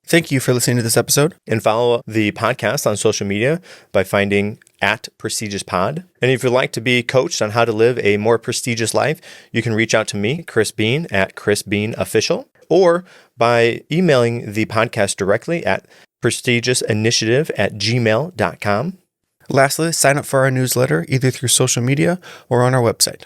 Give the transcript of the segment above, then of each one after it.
Thank you for listening to this episode, and follow the podcast on social media by finding @Prestigious_pod. And if you'd like to be coached on how to live a more prestigious life, you can reach out to me, Chris Bean, @ChrisBeanOfficial, or by emailing the podcast directly at prestigiousInitiative@gmail.com. Lastly, sign up for our newsletter either through social media or on our website.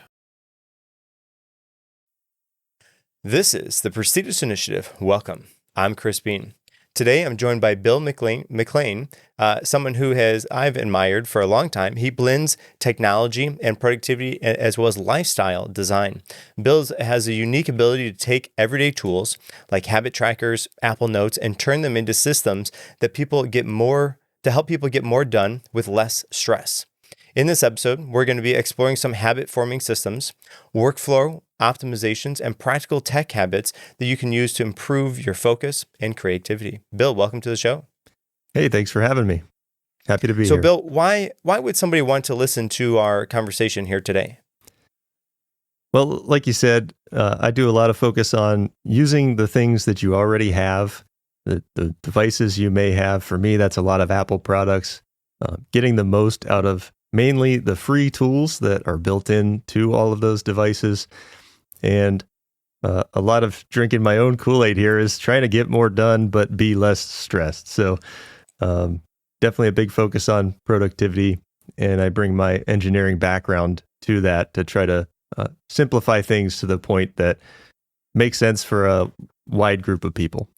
This is the Prestigious Initiative. Welcome. I'm Chris Bean. Today, I'm joined by Bill McLean, someone who I've admired for a long time. He blends technology and productivity as well as lifestyle design. Bill has a unique ability to take everyday tools like habit trackers, Apple Notes, and turn them into systems that help people get more done with less stress. In this episode, we're going to be exploring some habit-forming systems, workflow optimizations, and practical tech habits that you can use to improve your focus and creativity. Bill, welcome to the show. Hey, thanks for having me. Happy to be here. So, Bill, why would somebody want to listen to our conversation here today? Well, like you said, I do a lot of focus on using the things that you already have, the devices you may have. For me, that's a lot of Apple products, getting the most out of mainly the free tools that are built into all of those devices. And a lot of drinking my own Kool-Aid here is trying to get more done, but be less stressed. So definitely a big focus on productivity. And I bring my engineering background to that to try to simplify things to the point that makes sense for a wide group of people.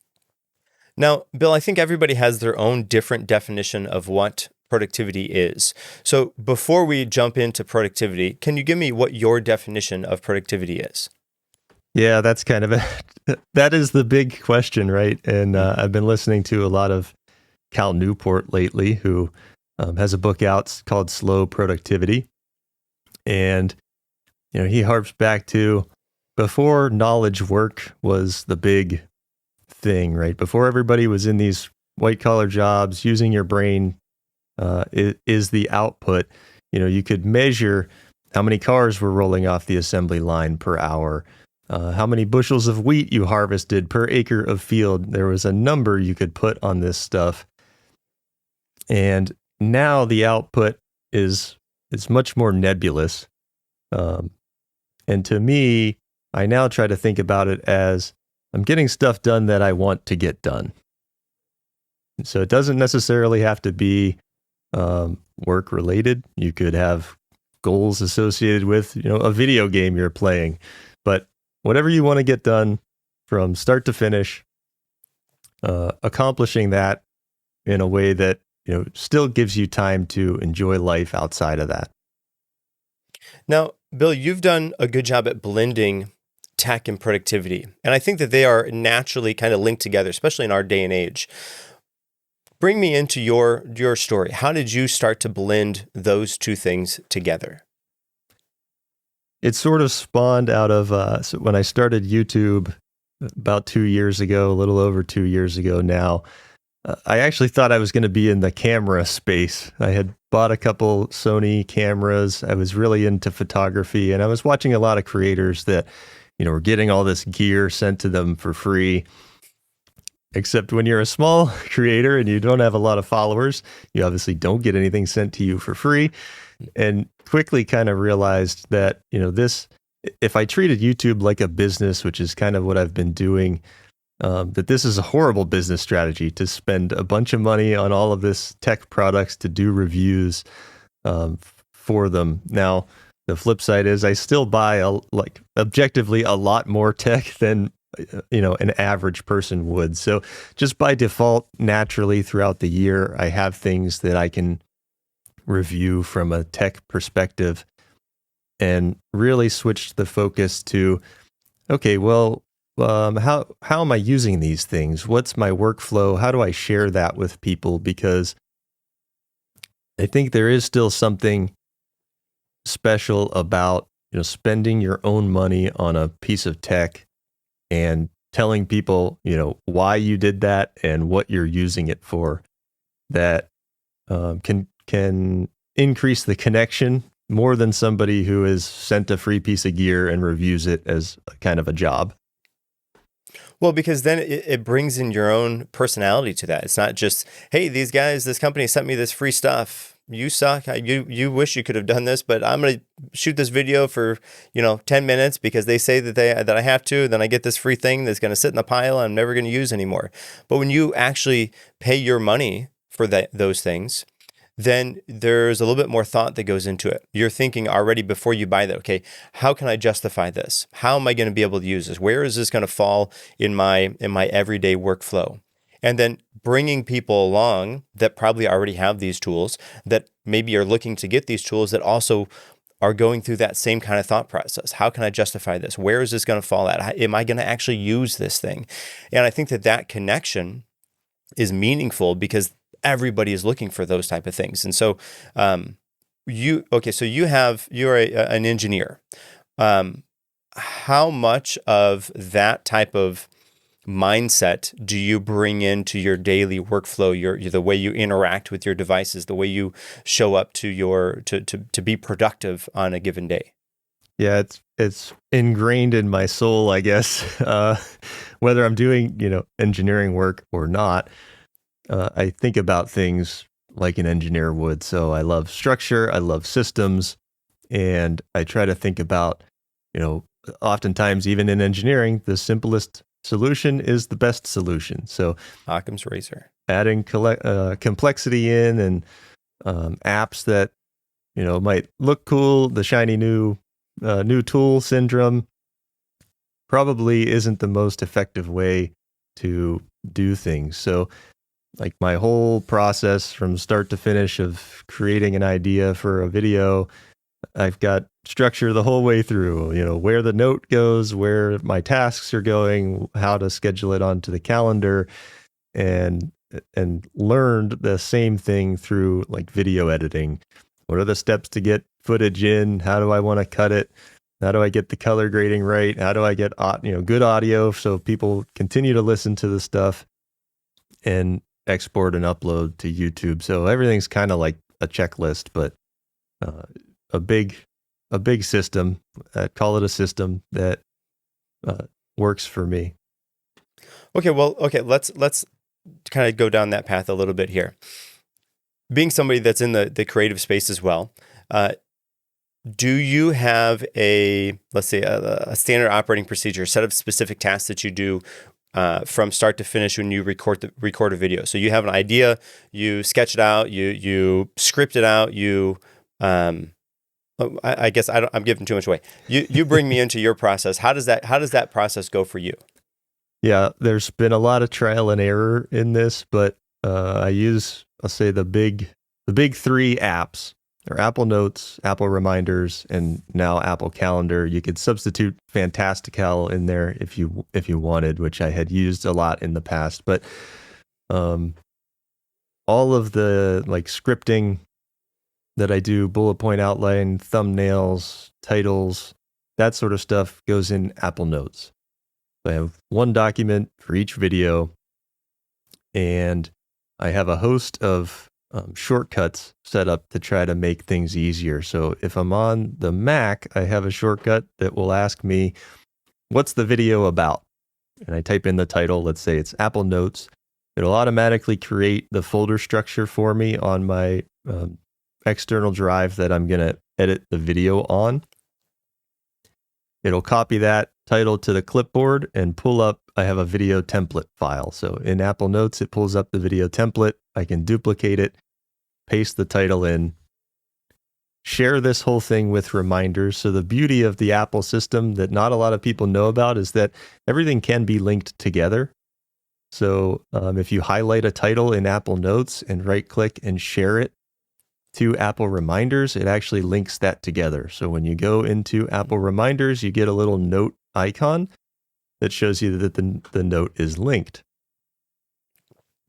Now, Bill, I think everybody has their own different definition of what productivity is. So before we jump into productivity, can you give me what your definition of productivity is? Yeah, that's kind of that is the big question, right? And I've been listening to a lot of Cal Newport lately, who has a book out called Slow Productivity. And, he harps back to before knowledge work was the big thing, right? Before everybody was in these white collar jobs, using your brain is the output. You could measure how many cars were rolling off the assembly line per hour, how many bushels of wheat you harvested per acre of field. There was a number you could put on this stuff. And now the output is much more nebulous. And to me, I now try to think about it as I'm getting stuff done that I want to get done. So it doesn't necessarily have to be work related. You could have goals associated with, a video game you're playing, but whatever you want to get done from start to finish, accomplishing that in a way that, still gives you time to enjoy life outside of that. Now, Bill, you've done a good job at blending tech and productivity, and I think that they are naturally kind of linked together, especially in our day and age. Bring me into your story. How did you start to blend those two things together? It sort of spawned out of so when I started YouTube about 2 years ago, a little over 2 years ago now. I actually thought I was going to be in the camera space. I had bought a couple Sony cameras. I was really into photography, and I was watching a lot of creators that, were getting all this gear sent to them for free. Except when you're a small creator and you don't have a lot of followers, you obviously don't get anything sent to you for free. And quickly kind of realized that, if I treated YouTube like a business, which is kind of what I've been doing, that this is a horrible business strategy to spend a bunch of money on all of this tech products to do reviews for them. Now, the flip side is I still buy objectively a lot more tech than an average person would. So just by default, naturally throughout the year, I have things that I can review from a tech perspective, and really switched the focus to, okay, well, how am I using these things? What's my workflow? How do I share that with people? Because I think there is still something special about, spending your own money on a piece of tech and telling people, why you did that and what you're using it for, that can increase the connection more than somebody who is sent a free piece of gear and reviews it as kind of a job. Well, because then it brings in your own personality to that. It's not just, hey, these guys, this company sent me this free stuff. You suck. You wish you could have done this, but I'm going to shoot this video for, 10 minutes because they say that I have to. Then I get this free thing that's going to sit in the pile and I'm never going to use anymore. But when you actually pay your money for those things, then there's a little bit more thought that goes into it. You're thinking already before you buy that, okay, how can I justify this? How am I going to be able to use this? Where is this going to fall in my everyday workflow? And then bringing people along that probably already have these tools, that maybe are looking to get these tools, that also are going through that same kind of thought process. How can I justify this? Where is this going to fall at? Am I going to actually use this thing? And I think that connection is meaningful because everybody is looking for those type of things. And so you're an engineer. How much of that type of mindset do you bring into your daily workflow, the way you interact with your devices, the way you show up to be productive on a given day? Yeah, it's ingrained in my soul, I guess. Whether I'm doing, engineering work or not, I think about things like an engineer would. So I love structure, I love systems, and I try to think about, oftentimes even in engineering, the simplest solution is the best solution. So Occam's razor. Adding complexity in and apps that, might look cool, the shiny new tool syndrome probably isn't the most effective way to do things. So like my whole process from start to finish of creating an idea for a video, I've got structure the whole way through, where the note goes, where my tasks are going, how to schedule it onto the calendar, and learned the same thing through like video editing. What are the steps to get footage in? How do I want to cut it? How do I get the color grading right? How do I get good audio so people continue to listen to the stuff and export and upload to YouTube? So everything's kind of like a checklist, but a big system. Call it a system that works for me. Okay, let's kind of go down that path a little bit here. Being somebody that's in the creative space as well, do you have a standard operating procedure, a set of specific tasks that you do from start to finish when you record a video? So you have an idea, you sketch it out, you script it out, I guess I'm giving too much away. You bring me into your process. How does that process go for you? Yeah, there's been a lot of trial and error in this, but I use, I'll say the big three apps are Apple Notes, Apple Reminders, and now Apple Calendar. You could substitute Fantastical in there if you wanted, which I had used a lot in the past. But all of the like scripting that I do, bullet point outline, thumbnails, titles, that sort of stuff goes in Apple Notes. So I have one document for each video, and I have a host of shortcuts set up to try to make things easier. So if I'm on the Mac, I have a shortcut that will ask me, what's the video about? And I type in the title. Let's say it's Apple Notes. It'll automatically create the folder structure for me on my external drive that I'm going to edit the video on. It'll copy that title to the clipboard and pull up, I have a video template file. So in Apple Notes, it pulls up the video template. I can duplicate it, paste the title in, share this whole thing with reminders. So the beauty of the Apple system that not a lot of people know about is that everything can be linked together. So if you highlight a title in Apple Notes and right click and share it to Apple Reminders, it actually links that together. So when you go into Apple Reminders, you get a little note icon that shows you that the note is linked.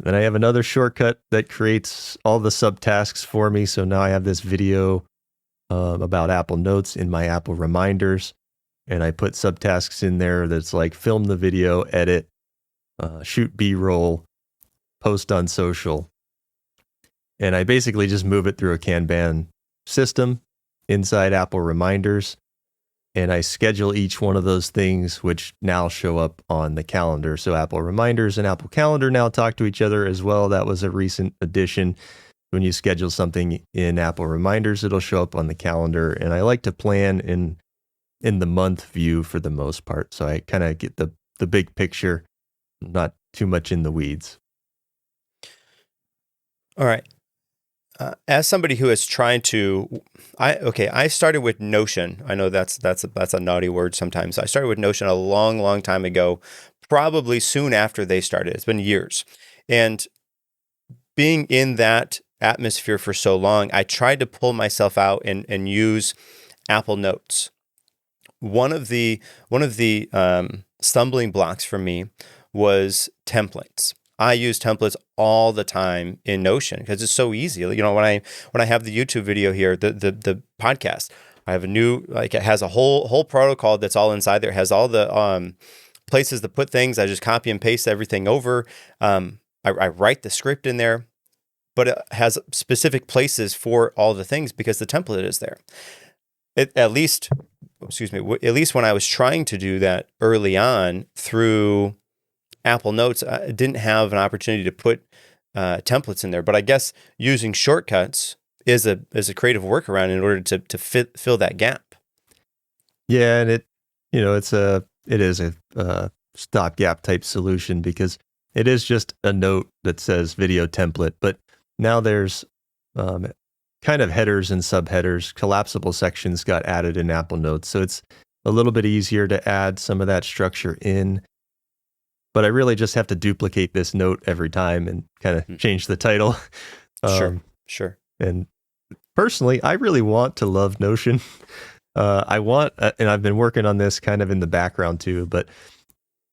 Then I have another shortcut that creates all the subtasks for me. So now I have this video about Apple Notes in my Apple Reminders, and I put subtasks in there that's like film the video, edit, shoot B-roll, post on social. And I basically just move it through a Kanban system inside Apple Reminders. and I schedule each one of those things, which now show up on the calendar. So Apple Reminders and Apple Calendar now talk to each other as well. That was a recent addition. When you schedule something in Apple Reminders, it'll show up on the calendar. And I like to plan in the month view for the most part. So I kind of get the big picture, not too much in the weeds. All right. As somebody who is trying to, I started with Notion. I know that's a naughty word sometimes. I started with Notion a long, long time ago, probably soon after they started. It's been years. And being in that atmosphere for so long, I tried to pull myself out and use Apple Notes. One of the stumbling blocks for me was templates. I use templates all the time in Notion because it's so easy. You know, when I have the YouTube video here, the podcast, I have a new, like, it has a whole protocol that's all inside there. It has all the places to put things. I just copy and paste everything over. I write the script in there, but it has specific places for all the things because the template is there. At least when I was trying to do that early on through Apple Notes, I didn't have an opportunity to put templates in there. But I guess using shortcuts is a creative workaround in order to fill that gap. Yeah, and it is a stopgap type solution because it is just a note that says video template. But now there's kind of headers and subheaders. Collapsible sections got added in Apple Notes, so it's a little bit easier to add some of that structure in. But I really just have to duplicate this note every time and kind of change the title. Sure. And personally, I really want to love Notion. I want, and I've been working on this kind of in the background too, but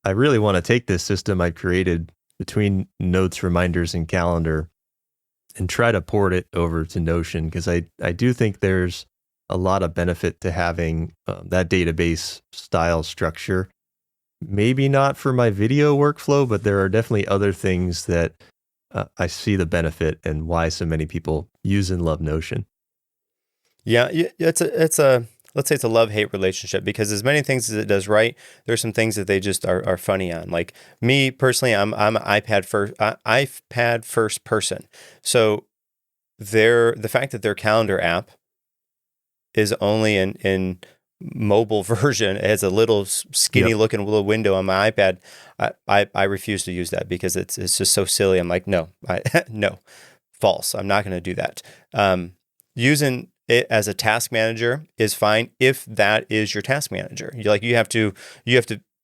I really want to take this system I created between Notes, Reminders, and Calendar and try to port it over to Notion because I do think there's a lot of benefit to having that database style structure. Maybe not for my video workflow, but there are definitely other things that I see the benefit and why so many people use and love Notion. Yeah, it's a let's say it's a love-hate relationship because as many things as it does right, there's some things that they just are funny on. Like me personally, I'm an iPad first person. So the fact that their calendar app is only in mobile version, it has a little skinny looking little window on my iPad. I refuse to use that because it's just so silly. I'm like, no, false. I'm not going to do that. Using it as a task manager is fine if that is your task manager. You have to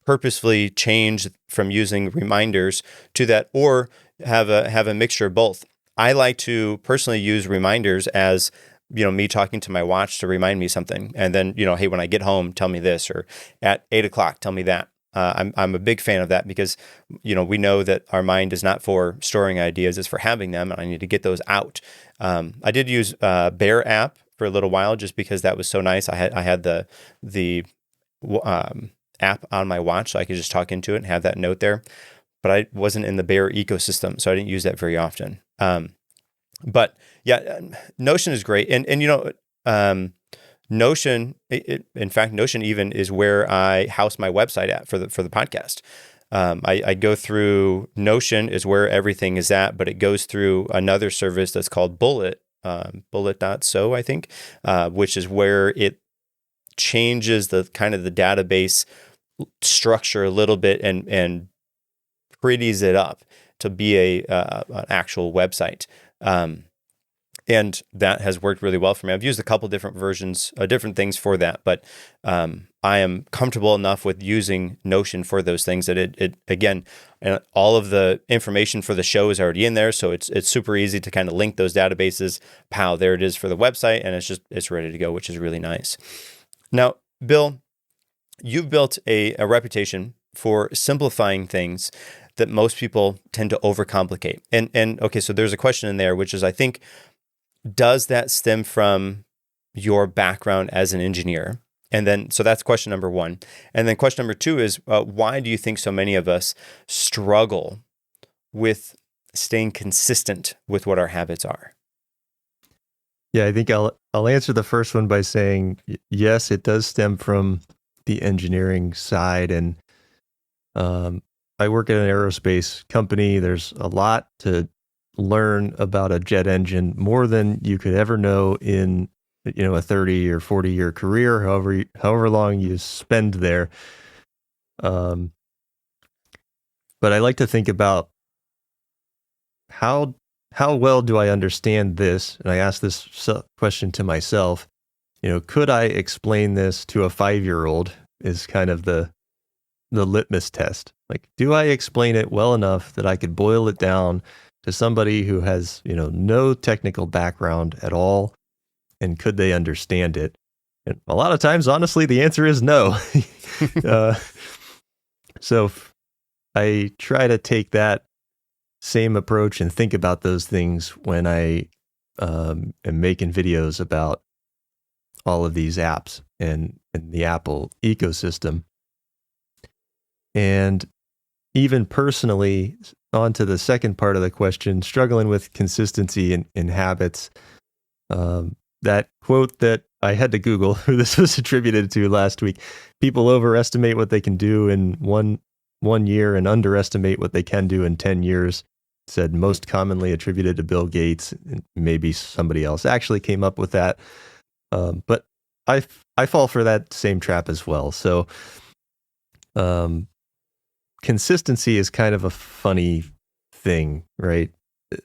purposefully change from using reminders to that, or have a mixture of both. I like to personally use reminders as me talking to my watch to remind me something, and then hey, when I get home, tell me this, or at 8:00, tell me that. I'm a big fan of that because we know that our mind is not for storing ideas; it's for having them, and I need to get those out. I did use Bear app for a little while just because that was so nice. I had the app on my watch, so I could just talk into it and have that note there. But I wasn't in the Bear ecosystem, so I didn't use that very often. But yeah, Notion is great, and Notion. In fact, Notion even is where I house my website at for the podcast. I go through Notion is where everything is at, but it goes through another service that's called Bullet, bullet.so, I think, which is where it changes the kind of the database structure a little bit and pretties it up to be an actual website. And that has worked really well for me. I've used a couple different versions, different things for that, but I am comfortable enough with using Notion for those things that it again, and all of the information for the show is already in there, so it's super easy to kind of link those databases. Pow, there it is for the website, and it's ready to go, which is really nice. Now, Bill, you've built a reputation for simplifying things that most people tend to overcomplicate. And okay, so there's a question in there, which is, I think, does that stem from your background as an engineer? And then, so that's question number one. And then question number two is, why do you think so many of us struggle with staying consistent with what our habits are? Yeah, I think I'll I'll answer the first one by saying yes, it does stem from the engineering side, and I work at an aerospace company. There's a lot to learn about a jet engine, more than you could ever know in a 30 or 40-year career, however long you spend there. But I like to think about how well do I understand this? And I ask this question to myself. Could I explain this to a 5-year-old? Is kind of the litmus test. Like, do I explain it well enough that I could boil it down to somebody who has, no technical background at all? And could they understand it? And a lot of times, honestly, the answer is no. So I try to take that same approach and think about those things when I am making videos about all of these apps and the Apple ecosystem. And even personally, on to the second part of the question, struggling with consistency in habits. That quote that I had to Google, who this was attributed to last week: people overestimate what they can do in one year and underestimate what they can do in 10 years. Said most commonly attributed to Bill Gates, and maybe somebody else actually came up with that. But I fall for that same trap as well. So consistency is kind of a funny thing, right?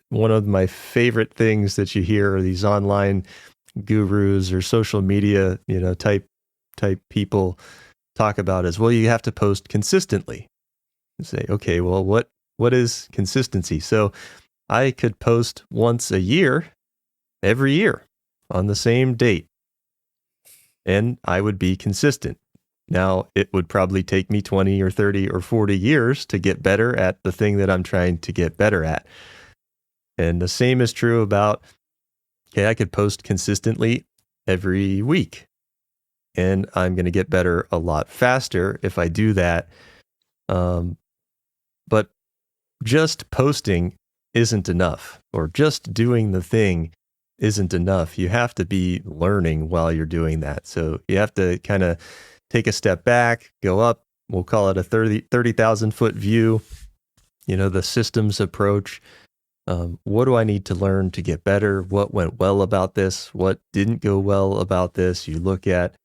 One of my favorite things that you hear are these online gurus or social media, type people talk about is, well, you have to post consistently. And say, okay, well, what is consistency? So I could post once a year, every year, on the same date, and I would be consistent. Now, it would probably take me 20 or 30 or 40 years to get better at the thing that I'm trying to get better at. And the same is true about, okay, I could post consistently every week, and I'm going to get better a lot faster if I do that. But just posting isn't enough, or just doing the thing isn't enough. You have to be learning while you're doing that. So you have to kind of take a step back, go up, we'll call it a 30,000 foot view, the systems approach. What do I need to learn to get better? What went well about this? What didn't go well about this? You look at,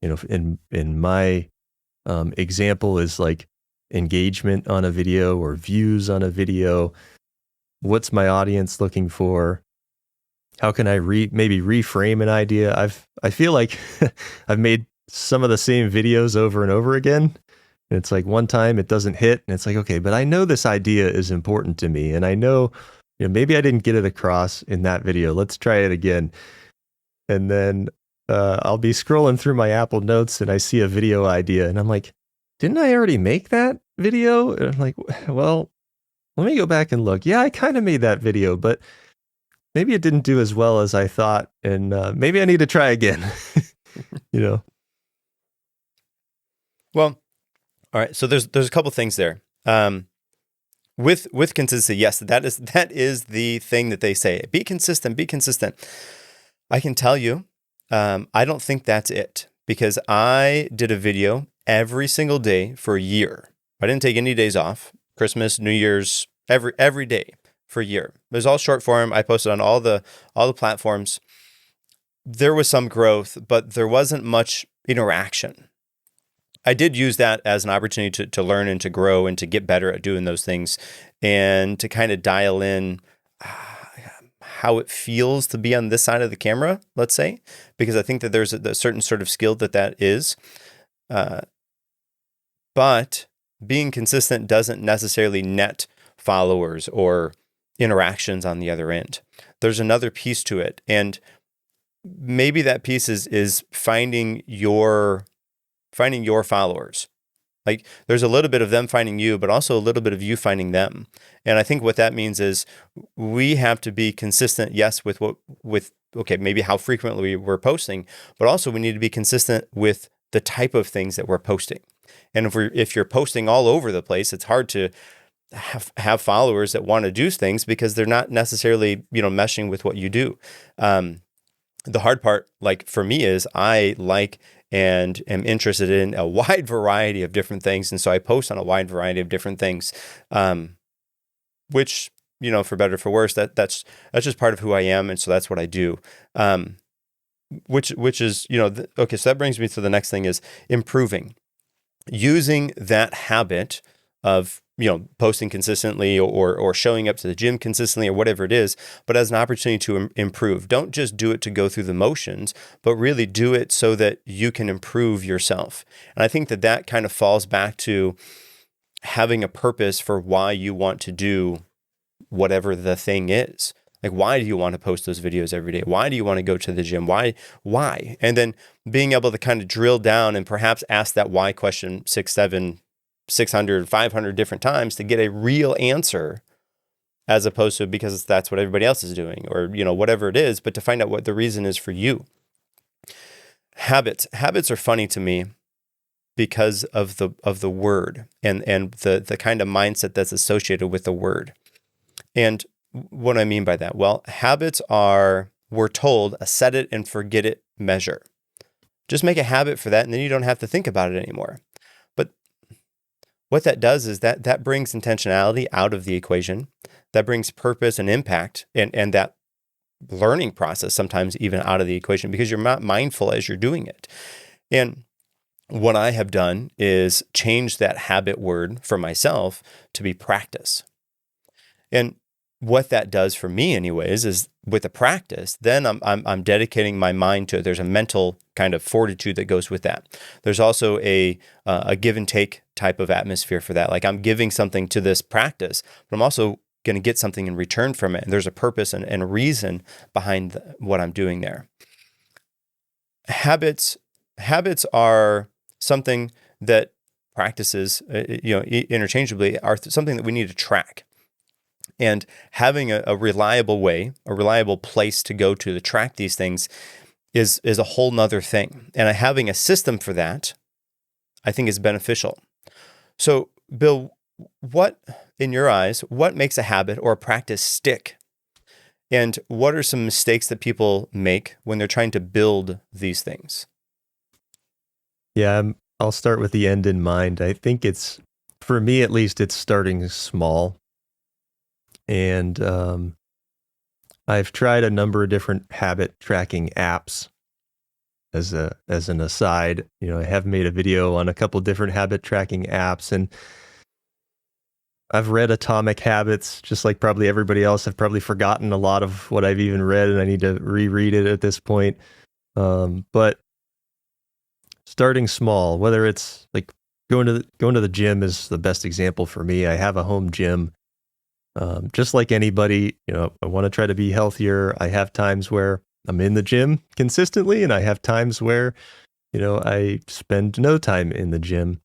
in my example is like engagement on a video or views on a video. What's my audience looking for? How can I maybe reframe an idea? I feel like I've made some of the same videos over and over again. And it's like one time it doesn't hit, and it's like, okay, but I know this idea is important to me, and I know, maybe I didn't get it across in that video. Let's try it again. And then I'll be scrolling through my Apple Notes and I see a video idea, and I'm like, didn't I already make that video? And I'm like, well, let me go back and look. Yeah, I kind of made that video, but maybe it didn't do as well as I thought, and maybe I need to try again. Well, all right. So there's a couple things there. With consistency, yes, that is the thing that they say. Be consistent. Be consistent. I can tell you, I don't think that's it, because I did a video every single day for a year. I didn't take any days off. Christmas, New Year's, every day for a year. It was all short form. I posted on all the platforms. There was some growth, but there wasn't much interaction. I did use that as an opportunity to learn and to grow and to get better at doing those things, and to kind of dial in how it feels to be on this side of the camera, let's say, because I think that there's a certain sort of skill that is. But being consistent doesn't necessarily net followers or interactions on the other end. There's another piece to it, and maybe that piece is finding your followers. Like, there's a little bit of them finding you, but also a little bit of you finding them. And I think what that means is we have to be consistent, yes, with maybe how frequently we're posting, but also we need to be consistent with the type of things that we're posting. And if you're posting all over the place, it's hard to have followers that want to do things, because they're not necessarily, meshing with what you do. The hard part, like for me, is I like and am interested in a wide variety of different things. And so I post on a wide variety of different things, which, for better or for worse, that's just part of who I am. And so that's what I do. Which is, okay, so that brings me to the next thing is improving, using that habit of, posting consistently or showing up to the gym consistently or whatever it is, but as an opportunity to improve. Don't just do it to go through the motions, but really do it so that you can improve yourself. And I think that kind of falls back to having a purpose for why you want to do whatever the thing is. Like, why do you want to post those videos every day? Why do you want to go to the gym? Why? And then being able to kind of drill down and perhaps ask that why question 6, 7, 600, 500 different times to get a real answer, as opposed to because that's what everybody else is doing or, whatever it is, but to find out what the reason is for you. Habits are funny to me because of the word and the kind of mindset that's associated with the word. And what do I mean by that? Well, habits are, we're told, a set it and forget it measure. Just make a habit for that, and then you don't have to think about it anymore. But what that does is that brings intentionality out of the equation. That brings purpose and impact and that learning process sometimes even out of the equation because you're not mindful as you're doing it. And what I have done is change that habit word for myself to be practice. And what that does for me anyways is with the practice, then I'm dedicating my mind to it. There's a mental kind of fortitude that goes with that. There's also a give and take type of atmosphere for that. Like I'm giving something to this practice, but I'm also going to get something in return from it. And there's a purpose and a reason behind what I'm doing there. Habits are something that practices, interchangeably are something that we need to track. And having a reliable way, a reliable place to go to track these things is a whole nother thing. And having a system for that, I think, is beneficial. So, Bill, what, in your eyes, what makes a habit or a practice stick? And what are some mistakes that people make when they're trying to build these things? Yeah, I'll start with the end in mind. I think for me at least, it's starting small. And I've tried a number of different habit tracking apps. As an aside, I have made a video on a couple different habit tracking apps, and I've read Atomic Habits, just like probably everybody else. I've probably forgotten a lot of what I've even read, and I need to reread it at this point. But starting small, whether it's like going to the gym is the best example for me. I have a home gym. Just like anybody, I want to try to be healthier. I have times where I'm in the gym consistently, and I have times where, I spend no time in the gym.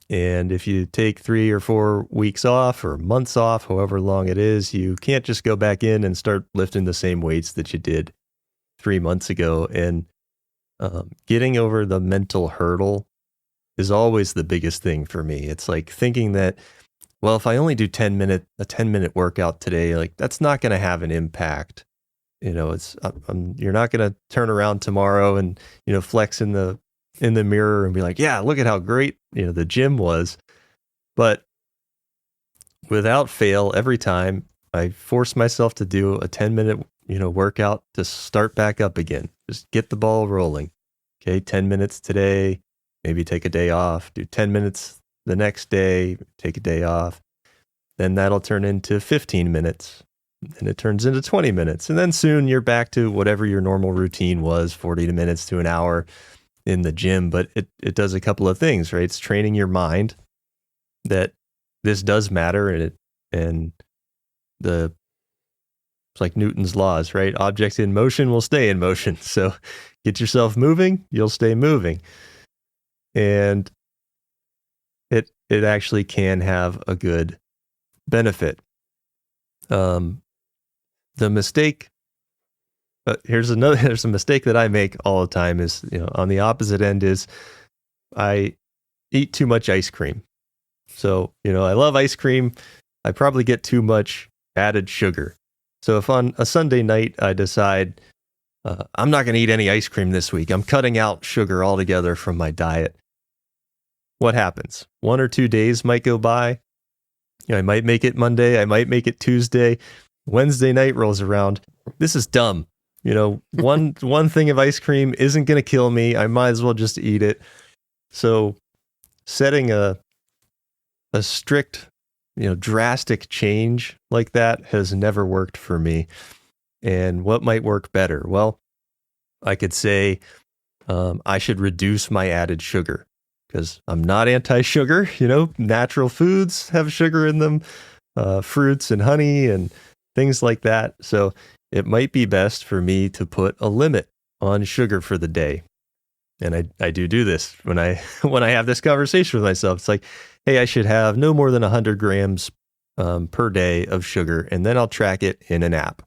And if you take 3 or 4 weeks off or months off, however long it is, you can't just go back in and start lifting the same weights that you did 3 months ago. And getting over the mental hurdle is always the biggest thing for me. It's like thinking that, well, if I only do a 10-minute workout today, like that's not going to have an impact. You're not going to turn around tomorrow and, flex in the mirror and be like, yeah, look at how great, the gym was. But without fail, every time I force myself to do a 10-minute, workout to start back up again, just get the ball rolling. Okay. 10 minutes today, maybe take a day off, do 10 minutes the next day, take a day off. Then that'll turn into 15 minutes. Then it turns into 20 minutes. And then soon you're back to whatever your normal routine was, 40 minutes to an hour in the gym. But it does a couple of things, right? It's training your mind that this does matter. And it's like Newton's laws, right? Objects in motion will stay in motion. So get yourself moving, you'll stay moving. And it actually can have a good benefit. The mistake, there's a mistake that I make all the time is, on the opposite end is I eat too much ice cream. So, I love ice cream. I probably get too much added sugar. So if on a Sunday night I decide, I'm not going to eat any ice cream this week. I'm cutting out sugar altogether from my diet. What happens? 1 or 2 days might go by. I might make it Monday. I might make it Tuesday. Wednesday night rolls around. This is dumb. One thing of ice cream isn't going to kill me. I might as well just eat it. So setting a strict, drastic change like that has never worked for me. And what might work better? Well, I could say I should reduce my added sugar, because I'm not anti-sugar. Natural foods have sugar in them, fruits and honey and things like that. So it might be best for me to put a limit on sugar for the day. And I do this when I have this conversation with myself. It's like, hey, I should have no more than 100 grams per day of sugar, and then I'll track it in an app.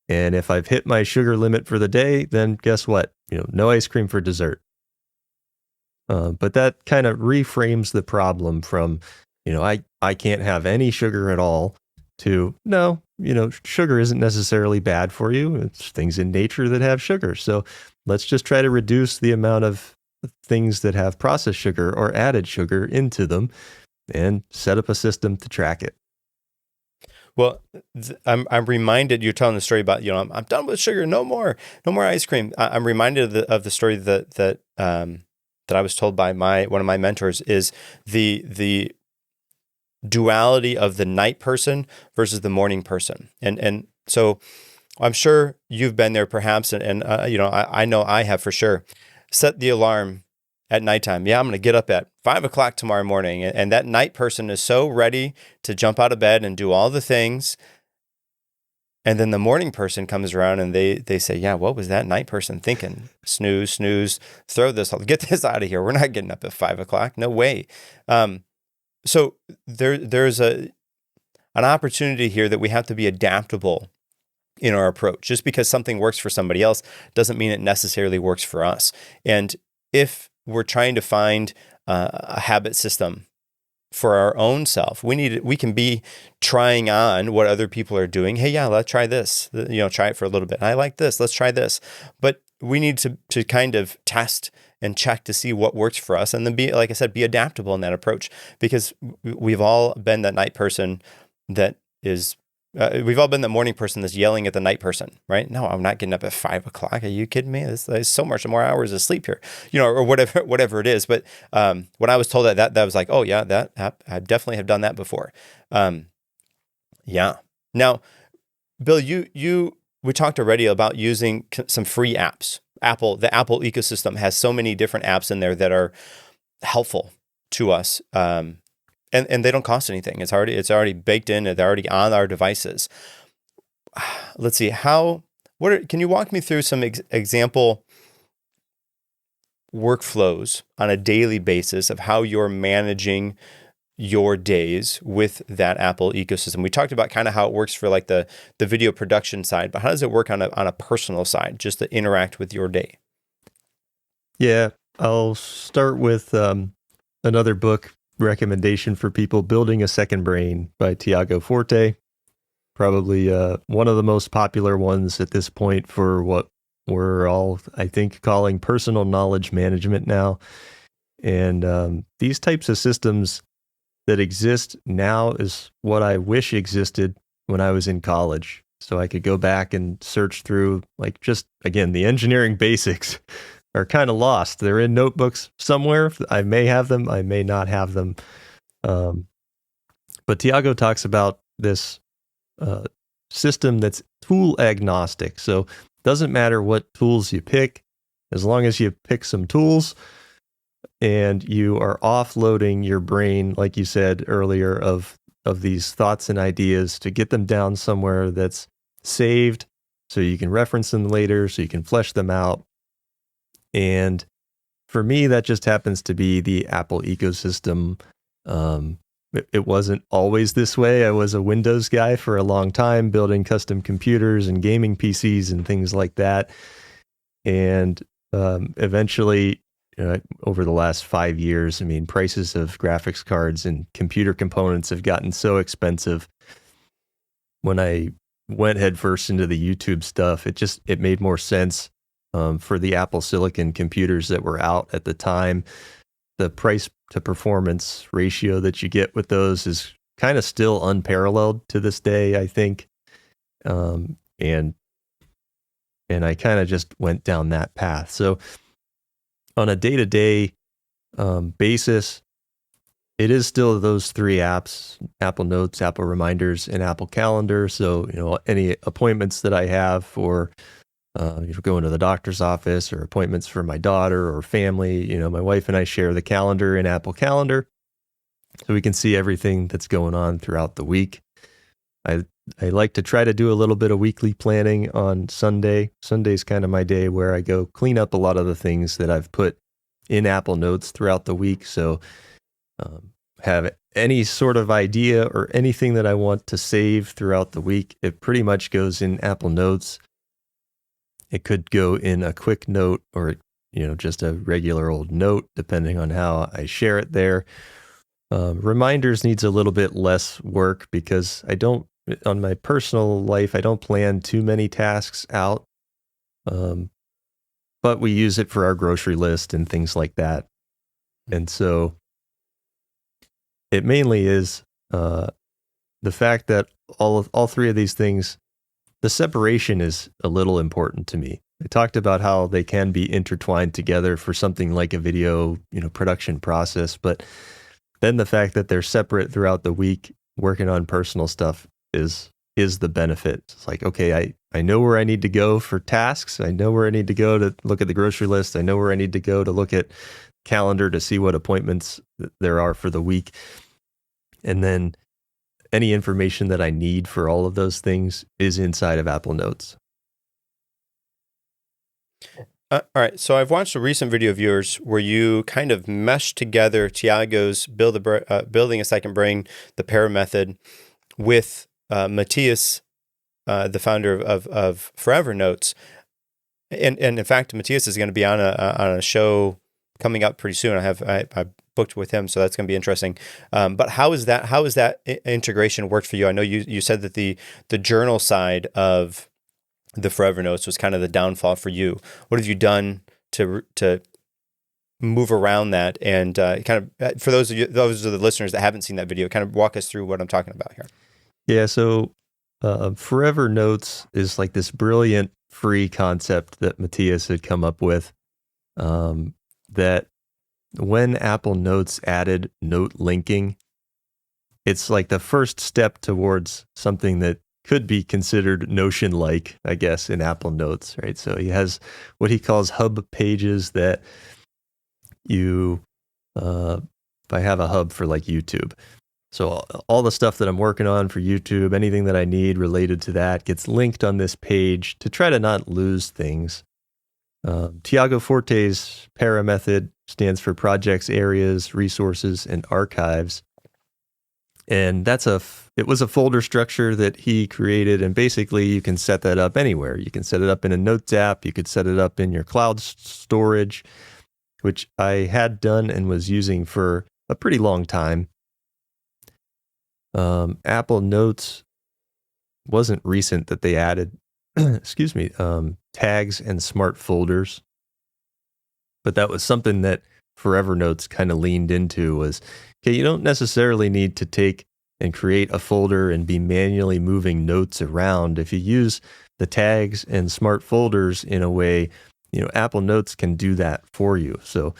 And if I've hit my sugar limit for the day, then guess what? No ice cream for dessert. But that kind of reframes the problem from, I can't have any sugar at all, to, no, sugar isn't necessarily bad for you. It's things in nature that have sugar. So let's just try to reduce the amount of things that have processed sugar or added sugar into them, and set up a system to track it. Well, I'm reminded, you're telling the story about, I'm done with sugar, no more ice cream. I'm reminded of the story that I was told by one of my mentors, is the duality of the night person versus the morning person. And so I'm sure you've been there perhaps. And I know I have for sure. Set the alarm at nighttime. Yeah, I'm going to get up at 5 o'clock tomorrow morning. And that night person is so ready to jump out of bed and do all the things. And then the morning person comes around and they say, yeah, what was that night person thinking? Snooze, throw this, get this out of here. We're not getting up at 5 o'clock. No way. So there's an opportunity here that we have to be adaptable in our approach. Just because something works for somebody else doesn't mean it necessarily works for us. And if we're trying to find a habit system for our own self, we can be trying on what other people are doing. Hey, yeah, let's try this. Try it for a little bit. I like this. Let's try this. But we need to kind of test and check to see what works for us, and then be, like I said, be adaptable in that approach, because we've all been that night person that is. We've all been the morning person that's yelling at the night person, right? No, I'm not getting up at 5 o'clock. Are you kidding me? There's so much more hours of sleep here, or whatever it is. But when I was told that was like, oh yeah, that I definitely have done that before. Yeah. Now, Bill, we talked already about using some free apps. The Apple ecosystem has so many different apps in there that are helpful to us. And they don't cost anything. It's already baked in. They're already on our devices. Let's see can you walk me through some example workflows on a daily basis of how you're managing your days with that Apple ecosystem? We talked about kind of how it works for like the video production side, but how does it work on a personal side, just to interact with your day? Yeah, I'll start with another book recommendation for people, Building a Second Brain by Tiago Forte. Probably one of the most popular ones at this point for what we're all, I think, calling personal knowledge management now. And these types of systems that exist now is what I wish existed when I was in college. So I could go back and search through, like, just, again, the engineering basics are kind of lost. They're in notebooks somewhere. I may have them, I may not have them. But Tiago talks about this system that's tool agnostic. So it doesn't matter what tools you pick, as long as you pick some tools and you are offloading your brain, like you said earlier, of these thoughts and ideas, to get them down somewhere that's saved so you can reference them later, so you can flesh them out. And for me, that just happens to be the Apple ecosystem. It wasn't always this way. I was a Windows guy for a long time, building custom computers and gaming PCs and things like that. And eventually, over the last 5 years, prices of graphics cards and computer components have gotten so expensive. When I went headfirst into the YouTube stuff, it made more sense for the Apple Silicon computers that were out at the time. The price to performance ratio that you get with those is kind of still unparalleled to this day, I think. And I kind of just went down that path. So on a day-to-day basis, it is still those three apps: Apple Notes, Apple Reminders, and Apple Calendar. So, any appointments that I have for going to the doctor's office, or appointments for my daughter or family, my wife and I share the calendar in Apple Calendar, so we can see everything that's going on throughout the week. I like to try to do a little bit of weekly planning on Sunday. Sunday's kind of my day where I go clean up a lot of the things that I've put in Apple Notes throughout the week. So have any sort of idea or anything that I want to save throughout the week, it pretty much goes in Apple Notes. It could go in a quick note, or just a regular old note, depending on how I share it there. Reminders needs a little bit less work because on my personal life, I don't plan too many tasks out. But we use it for our grocery list and things like that. And so it mainly is the fact that all three of these things, the separation is a little important to me. I talked about how they can be intertwined together for something like a video, production process, but then the fact that they're separate throughout the week, working on personal stuff is the benefit. It's like, okay, I know where I need to go for tasks. I know where I need to go to look at the grocery list. I know where I need to go to look at calendar to see what appointments there are for the week. And then any information that I need for all of those things is inside of Apple Notes. All right. So I've watched a recent video of yours where you kind of meshed together Tiago's building a second brain, the para method, with Matthias, the founder of Forever Notes. And in fact, Matthias is going to be on a show coming up pretty soon. I booked with him, so that's going to be interesting. But how is that integration worked for you? I know you said that the journal side of the Forever Notes was kind of the downfall for you. What have you done to move around that? And kind of for those of the listeners that haven't seen that video, kind of walk us through what I'm talking about here. Yeah. So Forever Notes is like this brilliant free concept that Matthias had come up with. That when Apple Notes added note linking, it's like the first step towards something that could be considered Notion-like, I guess, in Apple Notes, right? So he has what he calls hub pages that if I have a hub for like YouTube. So all the stuff that I'm working on for YouTube, anything that I need related to that gets linked on this page to try to not lose things. Tiago Forte's para method stands for projects, areas, resources, and archives. And it was a folder structure that he created, and basically you can set that up anywhere. You can set it up in a Notes app. You could set it up in your cloud storage, which I had done and was using for a pretty long time. Apple Notes wasn't recent that they added, tags and smart folders. But that was something that Forever Notes kind of leaned into was, okay, you don't necessarily need to take and create a folder and be manually moving notes around. If you use the tags and smart folders in a way, Apple Notes can do that for you. So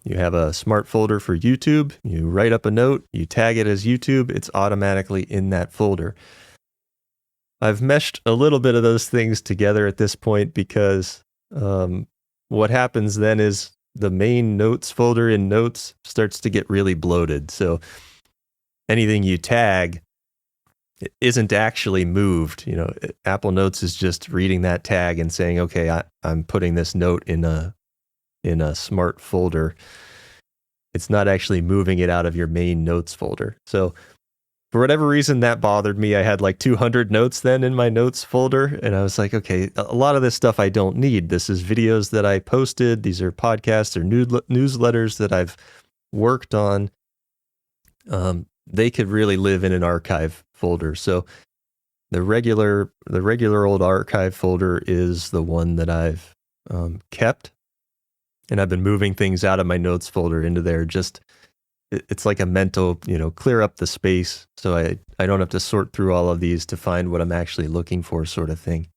you have a smart folder for YouTube, you write up a note, you tag it as YouTube, it's automatically in that folder. I've meshed a little bit of those things together at this point because what happens then is the main notes folder in Notes starts to get really bloated. So anything you tag isn't actually moved. Apple Notes is just reading that tag and saying, okay, I'm putting this note in a smart folder. It's not actually moving it out of your main Notes folder. So for whatever reason, that bothered me. I had like 200 notes then in my Notes folder, and I was like, okay, a lot of this stuff I don't need. This is videos that I posted. These are podcasts or newsletters that I've worked on. They could really live in an archive folder. So The regular old archive folder is the one that I've kept, and I've been moving things out of my notes folder into there. It's like a mental, clear up the space so I don't have to sort through all of these to find what I'm actually looking for, sort of thing.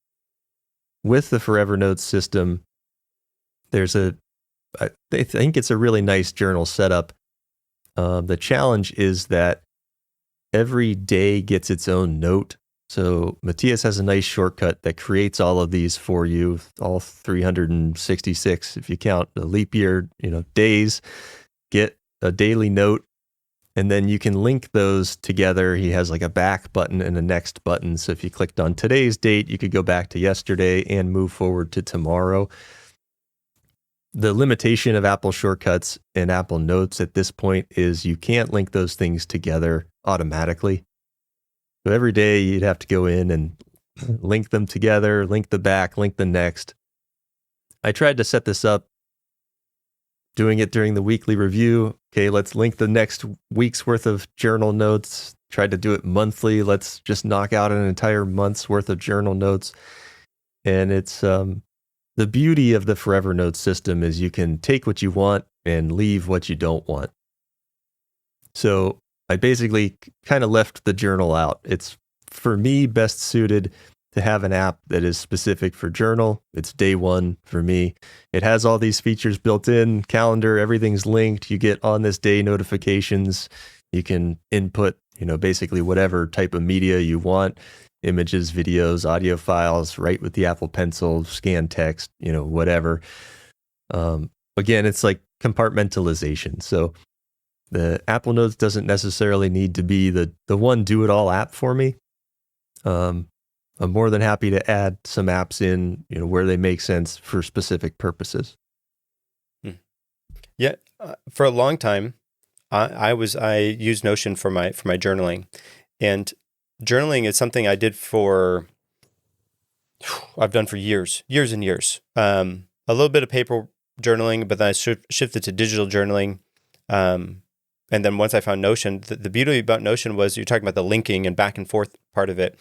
With the Forever Notes system, I think it's a really nice journal setup. The challenge is that every day gets its own note. So Matthias has a nice shortcut that creates all of these for you, all 366 if you count the leap year, days. Get a daily note, and then you can link those together. He has like a back button and a next button. So if you clicked on today's date, you could go back to yesterday and move forward to tomorrow. The limitation of Apple Shortcuts and Apple Notes at this point is you can't link those things together automatically. So every day you'd have to go in and link them together, link the back, link the next. I tried to set this up, doing it during the weekly review. Okay, let's link the next week's worth of journal notes. Tried to do it monthly. Let's just knock out an entire month's worth of journal notes. And it's the beauty of the Forever Notes system is you can take what you want and leave what you don't want. So I basically kind of left the journal out. It's, for me, best suited to have an app that is specific for journal. It's day one for me. It has all these features built in, calendar, everything's linked. You get on this day notifications. You can input, basically whatever type of media you want. Images, videos, audio files, write with the Apple Pencil, scan text, whatever. Again, it's like compartmentalization. So the Apple Notes doesn't necessarily need to be the one do-it-all app for me. I'm more than happy to add some apps in, where they make sense for specific purposes. Yeah, for a long time, I used Notion for my journaling, and journaling is something I've done for years and years. A little bit of paper journaling, but then I shifted to digital journaling. And then once I found Notion, the beauty about Notion was you're talking about the linking and back and forth part of it.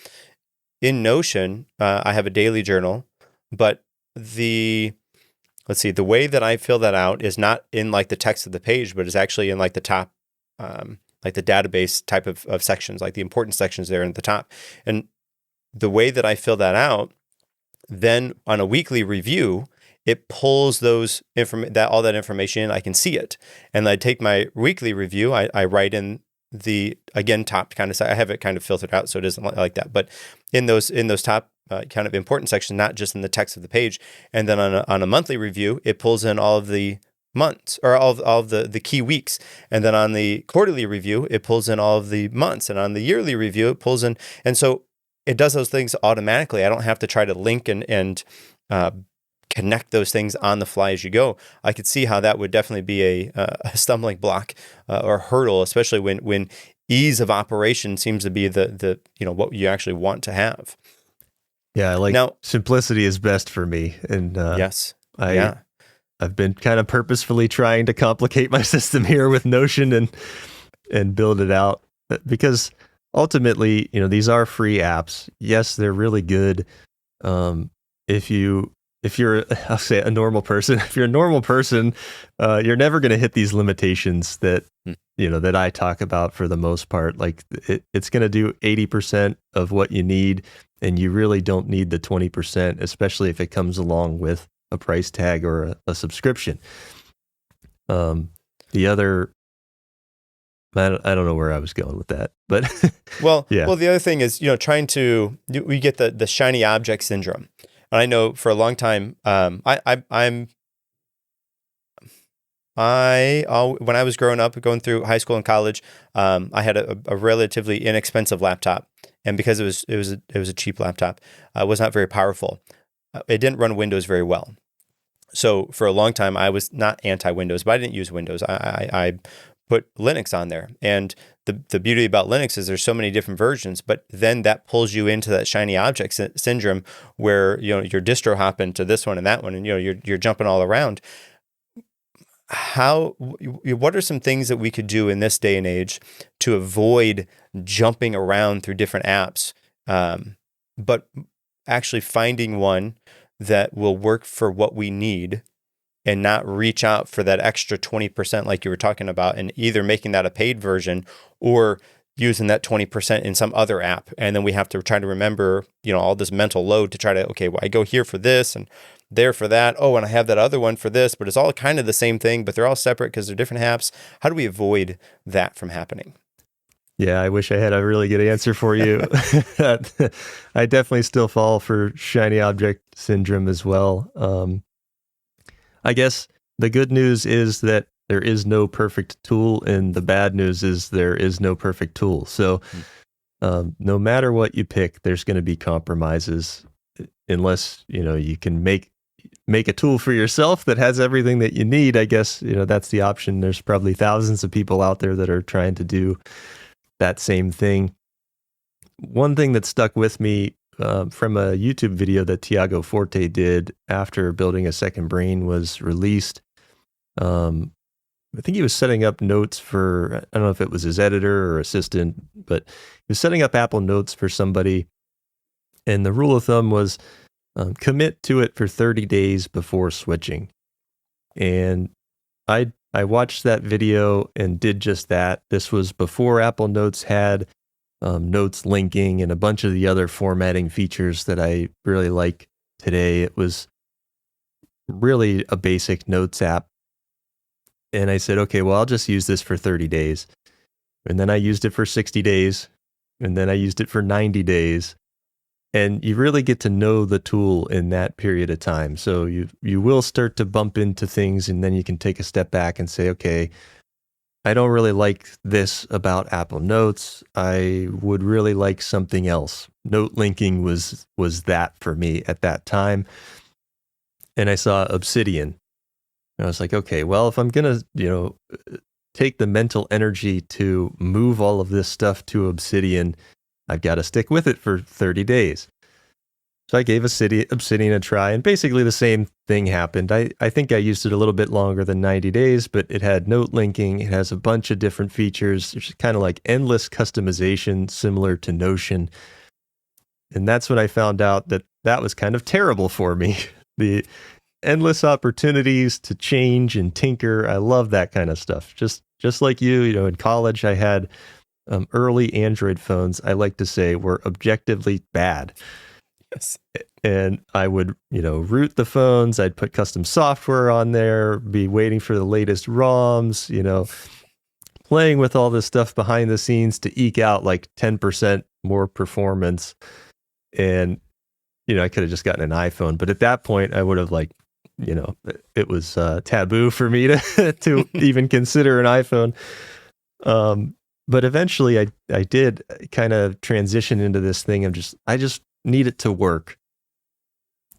In Notion, I have a daily journal, but the way that I fill that out is not in like the text of the page, but is actually in like the top, like the database type of sections, like the important sections there at the top. And the way that I fill that out, then on a weekly review, it pulls all that information in. I can see it, and I take my weekly review. I write in the top kind of. I have it kind of filtered out so it isn't like that. But in those top kind of important sections, not just in the text of the page. And then on a monthly review, it pulls in all of the months or all of the key weeks. And then on the quarterly review, it pulls in all of the months. And on the yearly review, it pulls in. And so it does those things automatically. I don't have to try to link and connect those things on the fly as you go. I could see how that would definitely be a stumbling block or hurdle, especially when ease of operation seems to be the what you actually want to have. Yeah, simplicity is best for me, and yes, I've been kind of purposefully trying to complicate my system here with Notion and build it out, because ultimately, these are free apps. Yes, they're really good. If you're, I'll say, a normal person, you're never going to hit these limitations that that I talk about for the most part. Like it's going to do 80% of what you need, and you really don't need the 20%, especially if it comes along with a price tag or a subscription. The other, I don't know where I was going with that, but well, yeah. Well, the other thing is, we get the shiny object syndrome. And I know for a long time, when I was growing up, going through high school and college, I had a relatively inexpensive laptop, and because it was a cheap laptop, it was not very powerful. It didn't run Windows very well. So for a long time, I was not anti-Windows, but I didn't use Windows. I put Linux on there, and the beauty about Linux is there's so many different versions, but then that pulls you into that shiny object syndrome where you're distro hopping to this one and that one, and you're jumping all around. What are some things that we could do in this day and age to avoid jumping around through different apps but actually finding one that will work for what we need and not reach out for that extra 20% like you were talking about, and either making that a paid version or using that 20% in some other app. And then we have to try to remember, all this mental load to try to, okay, well, I go here for this and there for that. Oh, and I have that other one for this, but it's all kind of the same thing, but they're all separate because they're different apps. How do we avoid that from happening? Yeah, I wish I had a really good answer for you. I definitely still fall for shiny object syndrome as well. I guess the good news is that there is no perfect tool, and the bad news is there is no perfect tool. So no matter what you pick, there's going to be compromises, unless you can make a tool for yourself that has everything that you need. I guess that's the option. There's probably thousands of people out there that are trying to do that same thing. One thing that stuck with me from a YouTube video that Tiago Forte did after Building a Second Brain was released. I think he was setting up notes for, I don't know if it was his editor or assistant, but he was setting up Apple Notes for somebody. And the rule of thumb was commit to it for 30 days before switching. And I watched that video and did just that. This was before Apple Notes had notes linking and a bunch of the other formatting features that I really like today. It was really a basic notes app. And I said, okay, well, I'll just use this for 30 days. And then I used it for 60 days. And then I used it for 90 days. And you really get to know the tool in that period of time. So you will start to bump into things, and then you can take a step back and say, okay, I don't really like this about Apple Notes. I would really like something else. Note linking was that for me at that time. And I saw Obsidian. And I was like, okay, well, if I'm going to, take the mental energy to move all of this stuff to Obsidian, I've got to stick with it for 30 days. So I gave Obsidian a try, and basically the same thing happened. I think I used it a little bit longer than 90 days, but it had note linking. It has a bunch of different features. There's kind of like endless customization, similar to Notion. And that's when I found out that was kind of terrible for me. The endless opportunities to change and tinker. I love that kind of stuff. Just like you, in college, I had early Android phones, I like to say, were objectively bad. Yes. And I would, root the phones. I'd put custom software on there, be waiting for the latest ROMs, playing with all this stuff behind the scenes to eke out like 10% more performance. And, I could have just gotten an iPhone. But at that point, I would have it was taboo for me to even consider an iPhone. But eventually I did kind of transition into this thing of I just need it to work.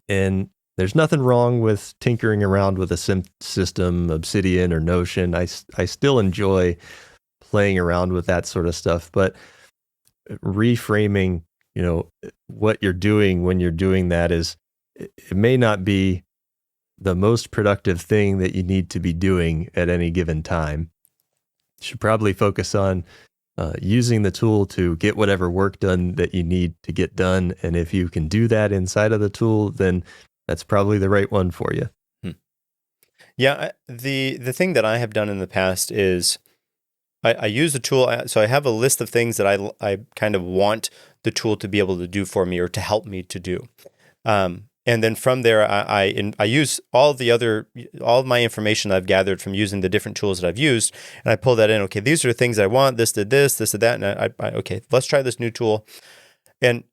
And there's nothing wrong with tinkering around with a system, Obsidian or Notion. I still enjoy playing around with that sort of stuff, but reframing, what you're doing when you're doing that it may not be the most productive thing that you need to be doing at any given time. You should probably focus on using the tool to get whatever work done that you need to get done. And if you can do that inside of the tool, then that's probably the right one for you. Yeah, the thing that I have done in the past is I use the tool. So I have a list of things that I kind of want the tool to be able to do for me or to help me to do. And then from there, I use all of my information that I've gathered from using the different tools that I've used, and I pull that in. Okay, these are the things I want. This did this did that, and okay, let's try this new tool. And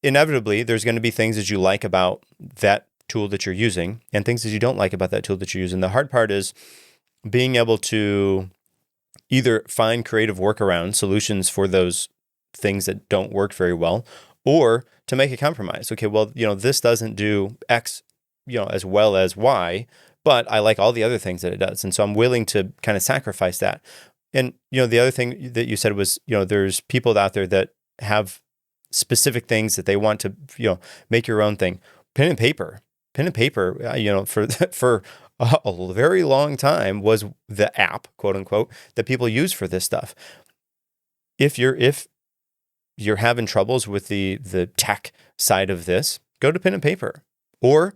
inevitably, there's going to be things that you like about that tool that you're using, and things that you don't like about that tool that you're using. The hard part is being able to either find creative workaround solutions for those things that don't work very well, or to make a compromise. Okay, well, this doesn't do X, as well as Y, but I like all the other things that it does. And so I'm willing to kind of sacrifice that. And, the other thing that you said was, there's people out there that have specific things that they want to, make your own thing. Pen and paper, for a very long time was the app, quote unquote, that people use for this stuff. If you're having troubles with the tech side of this, go to pen and paper, or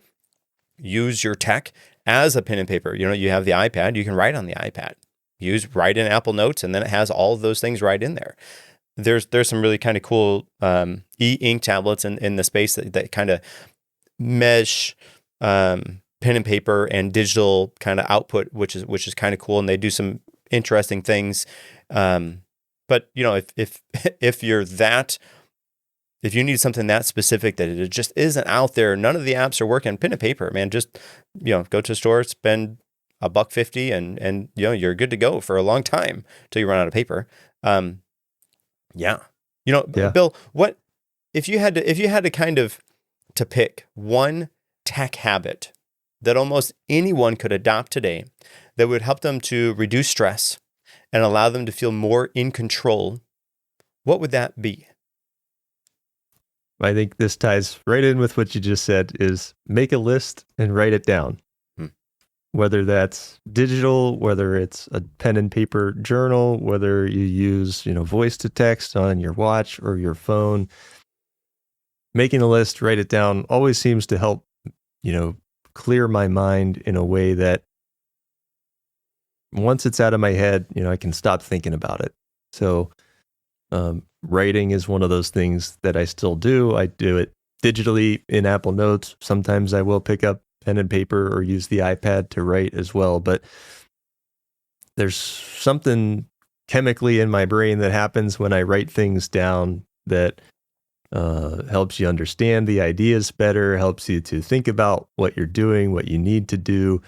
use your tech as a pen and paper. You have the iPad, you can write on the iPad. Write in Apple Notes, and then it has all of those things right in there. There's some really kind of cool e-ink tablets in the space that kind of mesh pen and paper and digital kind of output, which is kind of cool, and they do some interesting things. But if you need something that specific that it just isn't out there, none of the apps are working, pen and paper, man, just go to a store, spend $1.50, and you're good to go for a long time till you run out of paper. Yeah. Bill, what if you had to kind of to pick one tech habit that almost anyone could adopt today that would help them to reduce stress and allow them to feel more in control, what would that be? I think this ties right in with what you just said, is make a list and write it down. Whether that's digital, whether it's a pen and paper journal, whether you use, voice to text on your watch or your phone, making a list, write it down always seems to help, clear my mind in a way that once it's out of my head, I can stop thinking about it. So, writing is one of those things that I still do. I do it digitally in Apple Notes. Sometimes I will pick up pen and paper or use the iPad to write as well. But there's something chemically in my brain that happens when I write things down that helps you understand the ideas better, helps you to think about what you're doing, what you need to do,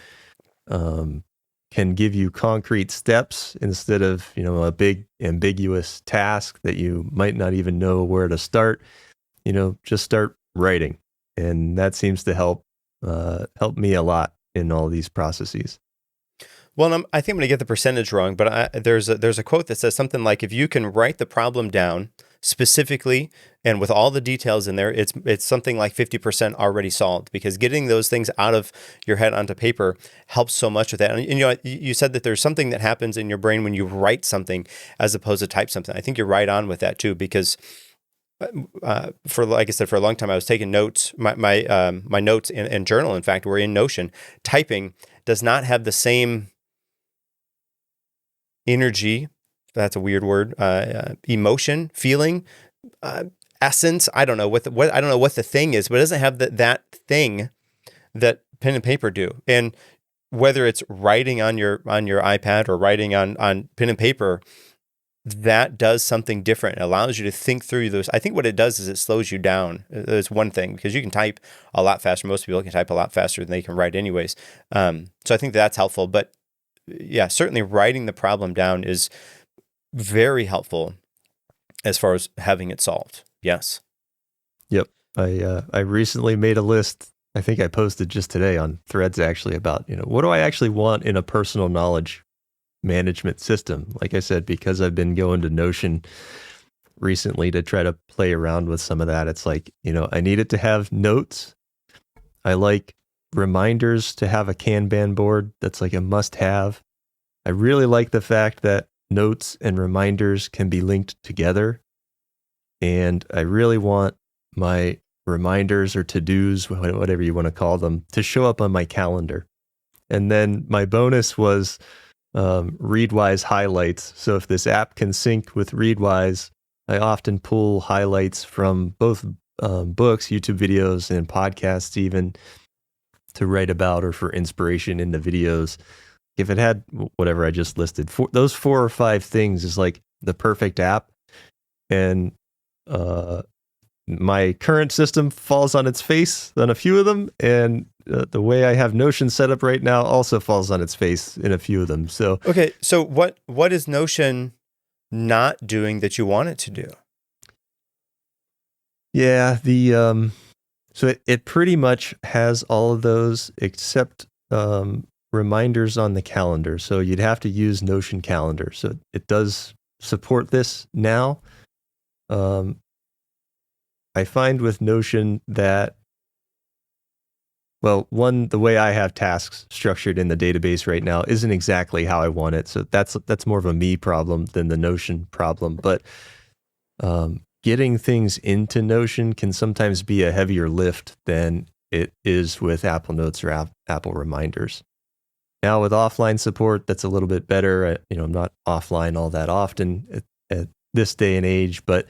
can give you concrete steps instead of, a big ambiguous task that you might not even know where to start. Just start writing. And that seems to help me a lot in all these processes. Well, I think I'm going to get the percentage wrong, but there's a quote that says something like, if you can write the problem down specifically and with all the details in there, it's something like 50% already solved, because getting those things out of your head onto paper helps so much with that. And you said that there's something that happens in your brain when you write something as opposed to type something. I think you're right on with that too, because like I said, for a long time I was taking notes. My notes and journal, in fact, were in Notion. Typing does not have the same energy. That's a weird word. Emotion, feeling, essence. I don't know what the thing is, but it doesn't have that thing that pen and paper do. And whether it's writing on your iPad or writing on pen and paper, that does something different. It allows you to think through those. I think what it does is it slows you down. It's one thing, because you can type a lot faster. Most people can type a lot faster than they can write anyways. So I think that's helpful. But yeah, certainly writing the problem down is very helpful as far as having it solved. Yes. Yep. I recently made a list. I think I posted just today on Threads actually about, what do I actually want in a personal knowledge management system? Like I said, because I've been going to Notion recently to try to play around with some of that. It's like, I need it to have notes. I like reminders to have a Kanban board. That's like a must have. I really like the fact that notes and reminders can be linked together. And I really want my reminders or to-dos, whatever you want to call them, to show up on my calendar. And then my bonus was Readwise highlights. So if this app can sync with Readwise, I often pull highlights from both books, YouTube videos, and podcasts even to write about or for inspiration in the videos. If it had whatever I just listed, those 4 or 5 things is like the perfect app. And my current system falls on its face on a few of them, and the way I have Notion set up right now also falls on its face in a few of them. So okay, so what is Notion not doing that you want it to do? Yeah, so it pretty much has all of those except reminders on the calendar. So you'd have to use Notion Calendar. So it does support this now. I find with Notion that, well, the way I have tasks structured in the database right now isn't exactly how I want it. So that's more of a me problem than the Notion problem. But getting things into Notion can sometimes be a heavier lift than it is with Apple Notes or Apple Reminders. Now with offline support, that's a little bit better. I'm not offline all that often at this day and age, but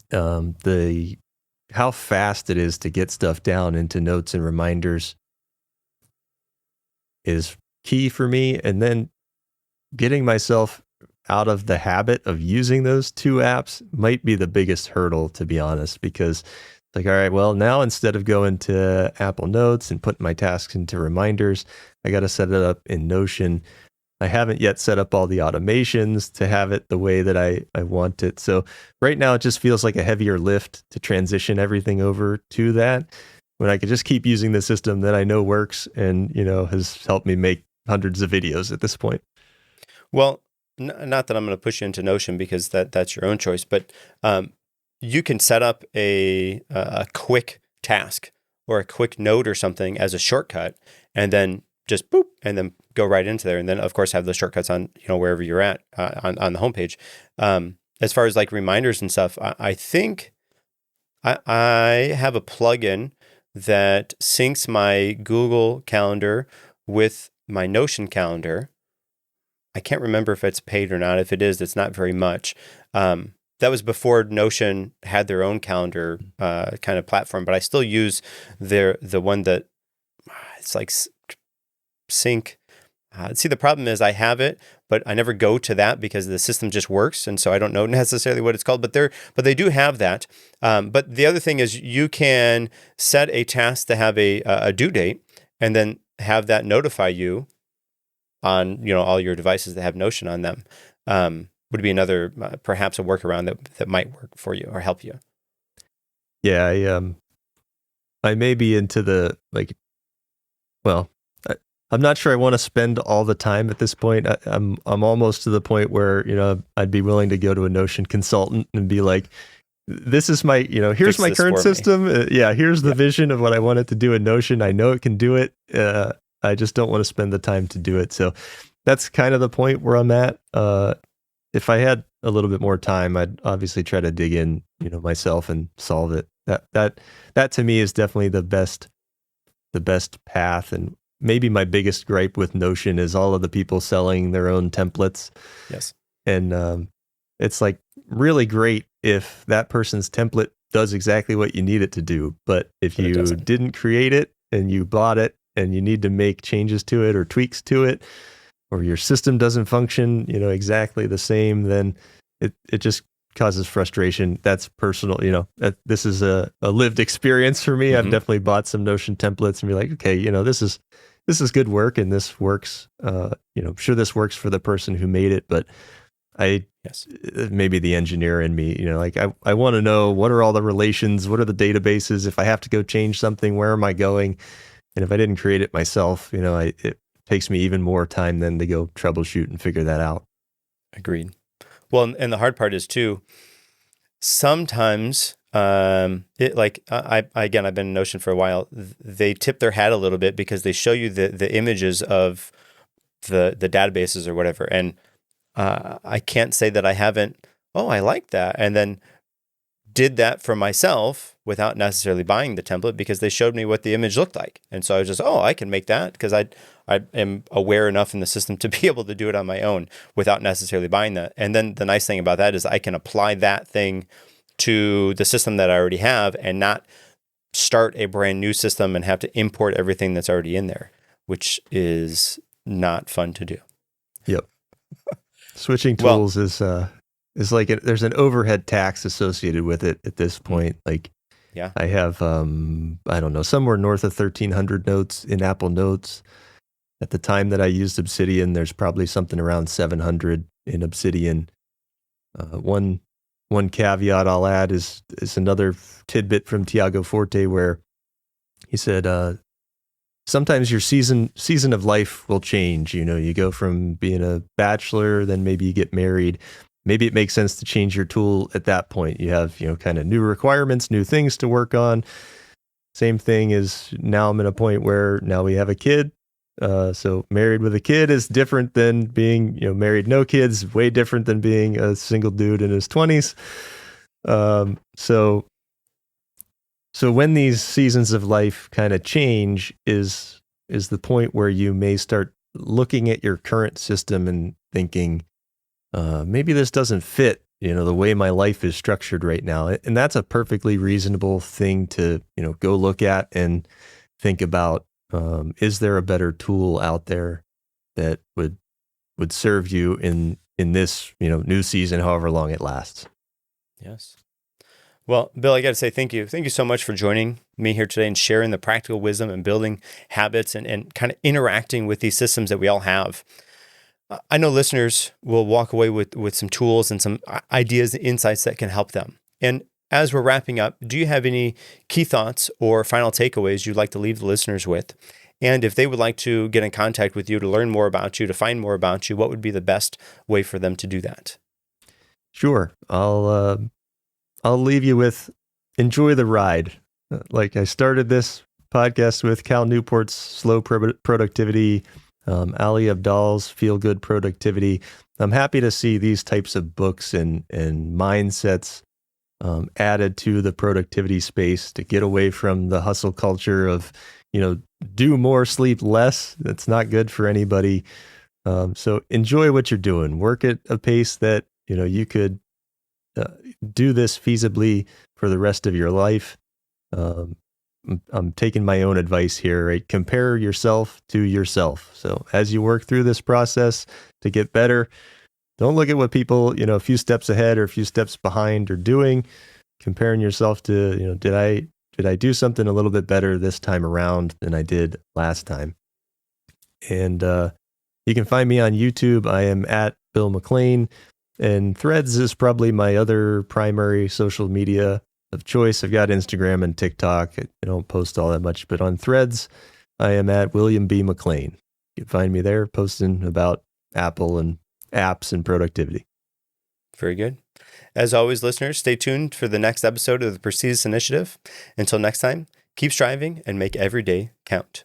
the how fast it is to get stuff down into Notes and Reminders is key for me. And then getting myself out of the habit of using those two apps might be the biggest hurdle, to be honest, because it's like, all right, well, now instead of going to Apple Notes and putting my tasks into Reminders, I got to set it up in Notion. I haven't yet set up all the automations to have it the way that I want it. So right now it just feels like a heavier lift to transition everything over to that, when I could just keep using the system that I know works and, has helped me make hundreds of videos at this point. Well, not that I'm going to push you into Notion, because that's your own choice, but you can set up a quick task or a quick note or something as a shortcut, and then just boop, and then go right into there. And then of course have those shortcuts on, wherever you're at on the homepage. As far as like reminders and stuff, I think I have a plugin that syncs my Google Calendar with my Notion calendar. I can't remember if it's paid or not. If it is, it's not very much. That was before Notion had their own calendar kind of platform, but I still use the one that it's like sync. See, the problem is I have it, but I never go to that because the system just works, and so I don't know necessarily what it's called. But they do have that. But the other thing is you can set a task to have a due date, and then have that notify you on all your devices that have Notion on them. Would be another perhaps a workaround that might work for you or help you. Yeah, I may be into the I'm not sure I want to spend all the time at this point. I'm almost to the point where I'd be willing to go to a Notion consultant and be like, this is my here's my current system. Here's the vision of what I want it to do in Notion. I know it can do it. I just don't want to spend the time to do it. So that's kind of the point where I'm at. If I had a little bit more time, I'd obviously try to dig in, myself and solve it. That to me is definitely the best path. And maybe my biggest gripe with Notion is all of the people selling their own templates. Yes. And it's like really great if that person's template does exactly what you need it to do. But if you didn't create it and you bought it and you need to make changes to it or tweaks to it, or your system doesn't function, exactly the same, then it just causes frustration. That's personal, this is a lived experience for me. Mm-hmm. I've definitely bought some Notion templates and be like, okay, this is good work and this works. Sure, this works for the person who made it, but maybe the engineer in me, I want to know, what are all the relations? What are the databases? If I have to go change something, where am I going? And if I didn't create it myself, it takes me even more time than to go troubleshoot and figure that out. Agreed. Well, and the hard part is too, sometimes I've been in Notion for a while. They tip their hat a little bit because they show you the images of the databases or whatever. And I can't say that I haven't, I like that, and then did that for myself without necessarily buying the template, because they showed me what the image looked like. And so I was just, I can make that, because I am aware enough in the system to be able to do it on my own without necessarily buying that. And then the nice thing about that is I can apply that thing to the system that I already have and not start a brand new system and have to import everything that's already in there, which is not fun to do. Yep. Switching tools is like there's an overhead tax associated with it at this point. Like, I have I don't know, somewhere north of 1,300 notes in Apple Notes. At the time that I used Obsidian, there's probably something around 700 in Obsidian. One caveat I'll add is another tidbit from Tiago Forte, where he said sometimes your season of life will change. You go from being a bachelor, then maybe you get married. Maybe it makes sense to change your tool at that point. You have, kind of new requirements, new things to work on. Same thing is now I'm at a point where now we have a kid. So married with a kid is different than being, married, no kids, way different than being a single dude in his 20s. So when these seasons of life kind of change is the point where you may start looking at your current system and thinking, maybe this doesn't fit, the way my life is structured right now. And that's a perfectly reasonable thing to, go look at and think about. Is there a better tool out there that would serve you in this, new season, however long it lasts? Yes. Well, Bill, I got to say thank you. Thank you so much for joining me here today and sharing the practical wisdom and building habits and kind of interacting with these systems that we all have. I know listeners will walk away with some tools and some ideas and insights that can help them. And as we're wrapping up, do you have any key thoughts or final takeaways you'd like to leave the listeners with? And if they would like to get in contact with you to learn more about you, to find more about you, what would be the best way for them to do that? Sure. I'll leave you with enjoy the ride. Like I started this podcast with Cal Newport's Slow Productivity, Ali Abdal's Feel Good Productivity. I'm happy to see these types of books and mindsets added to the productivity space to get away from the hustle culture of, do more, sleep less. That's not good for anybody. So enjoy what you're doing. Work at a pace that, you could do this feasibly for the rest of your life. I'm taking my own advice here, right? Compare yourself to yourself. So as you work through this process to get better, don't look at what people, a few steps ahead or a few steps behind are doing. Comparing yourself to, did I do something a little bit better this time around than I did last time? And you can find me on YouTube. I am at Bill McLean. And Threads is probably my other primary social media of choice. I've got Instagram and TikTok. I don't post all that much, but on Threads, I am at William B. McLean. You can find me there posting about Apple and apps and productivity. Very good. As always, listeners, stay tuned for the next episode of the Prestigious Initiative. Until next time, keep striving and make every day count.